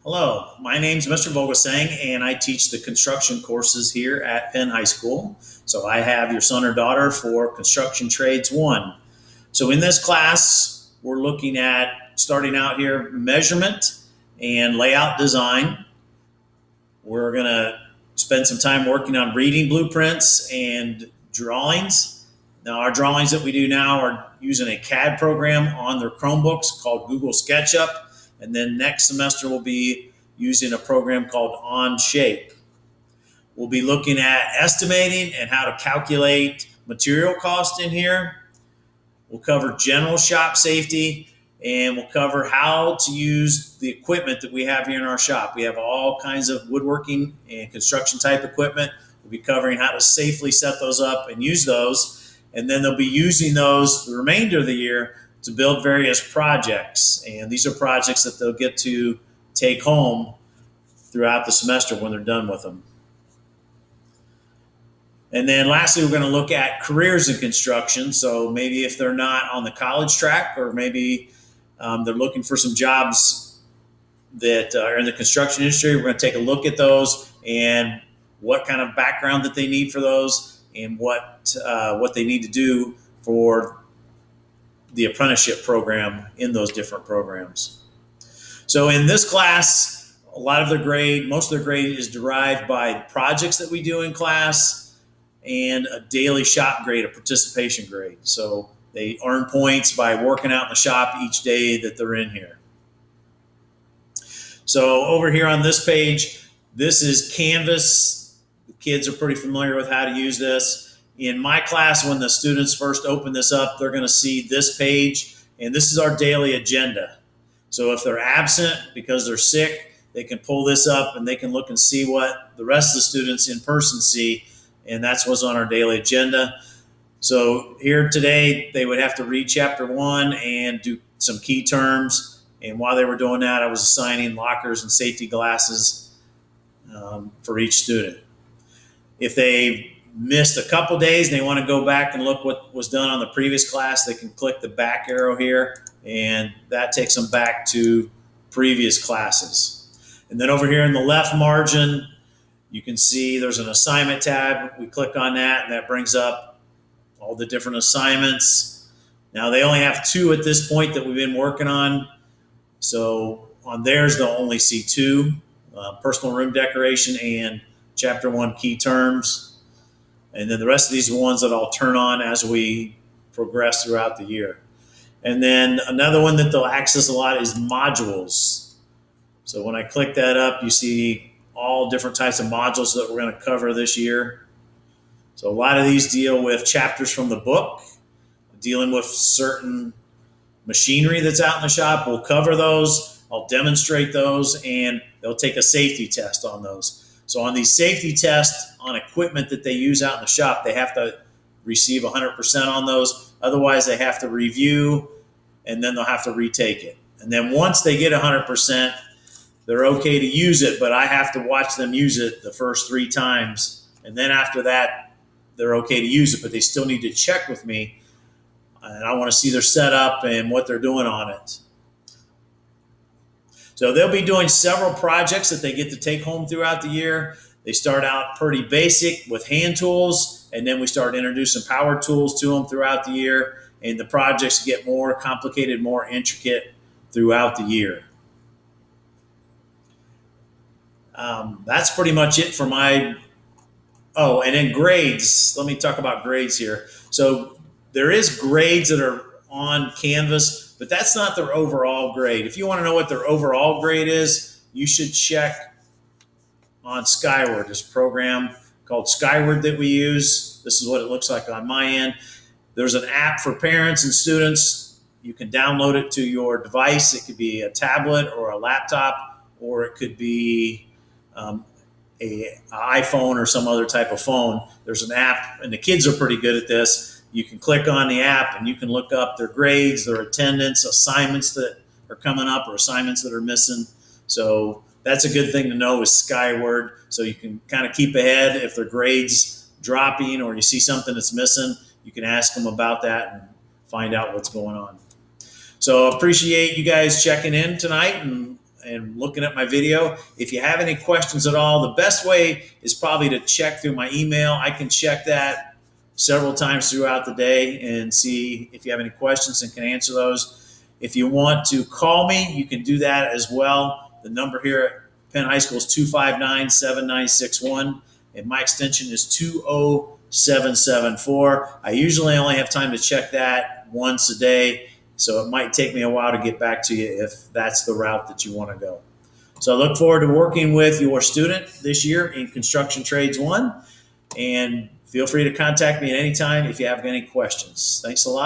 Hello, my name is Mr. Vogelsang, and I teach the construction courses here at Penn High School. So I have your son or daughter for Construction Trades 1. So in this class, we're looking at starting out here measurement and layout design. We're going to spend some time working on reading blueprints and drawings. Now, our drawings that we do now are using a CAD program on their Chromebooks called Google SketchUp. And then next semester, we'll be using a program called Onshape. We'll be looking at estimating and how to calculate material cost in here. We'll cover general shop safety, and we'll cover how to use the equipment that we have here in our shop. We have all kinds of woodworking and construction type equipment. We'll be covering how to safely set those up and use those. And then they'll be using those the remainder of the year to build various projects. And these are projects that they'll get to take home throughout the semester when they're done with them. And then lastly, we're going to look at careers in construction. So maybe if they're not on the college track, or maybe they're looking for some jobs that are in the construction industry, we're going to take a look at those and what kind of background that they need for those, and what they need to do for the apprenticeship program in those different programs. So in this class, a lot of their grade, most of their grade is derived by projects that we do in class and a daily shop grade, a participation grade. So they earn points by working out in the shop each day that they're in here. So over here on this page, this is Canvas. The kids are pretty familiar with how to use this. In my class, when the students first open this up, they're going to see this page, and this is our daily agenda. So if they're absent because they're sick, they can pull this up and they can look and see what the rest of the students in person see, and that's what's on our daily agenda. So here today, they would have to read chapter 1 and do some key terms, and while they were doing that, I was assigning lockers and safety glasses for each student. If they missed a couple days and they want to go back and look what was done on the previous class, they can click the back arrow here, and that takes them back to previous classes. And then over here in the left margin, you can see there's an assignment tab. We click on that, and that brings up all the different assignments. Now, they only have 2 at this point that we've been working on. So on theirs, they'll only see 2, personal room decoration and chapter 1 key terms. And then the rest of these are ones that I'll turn on as we progress throughout the year. And then another one that they'll access a lot is modules. So when I click that up, you see all different types of modules that we're going to cover this year. So a lot of these deal with chapters from the book, dealing with certain machinery that's out in the shop. We'll cover those. I'll demonstrate those, and they'll take a safety test on those. So on these safety tests on equipment that they use out in the shop, they have to receive 100% on those. Otherwise, they have to review, and then they'll have to retake it. And then once they get 100%, they're okay to use it, but I have to watch them use it the first 3 times. And then after that, they're okay to use it, but they still need to check with me. And I want to see their setup and what they're doing on it. So they'll be doing several projects that they get to take home throughout the year. They start out pretty basic with hand tools, and then we start introducing power tools to them throughout the year, and the projects get more complicated, more intricate throughout the year. That's pretty much it for my, and then grades. Let me talk about grades here. So there is grades that are on Canvas, but that's not their overall grade. If you want to know what their overall grade is, you should check on Skyward, this program called Skyward that we use. This is what it looks like on my end. There's an app for parents and students. You can download it to your device. It could be a tablet or a laptop, or it could be an iPhone or some other type of phone. There's an app, and the kids are pretty good at this. You can click on the app and you can look up their grades, their attendance, assignments that are coming up, or assignments that are missing. So that's a good thing to know is Skyward. So you can kind of keep ahead if their grades dropping or you see something that's missing. You can ask them about that and find out what's going on. So appreciate you guys checking in tonight, and looking at my video. If you have any questions at all, the best way is probably to check through my email. I can check that several times throughout the day and see if you have any questions and can answer those. If you want to call me, you can do that as well. The number here at Penn High School is 259-7961, and my extension is 20774. I usually only have time to check that once a day, so it might take me a while to get back to you if that's the route that you want to go. So I look forward to working with your student this year in Construction Trades 1, and feel free to contact me at any time if you have any questions. Thanks a lot.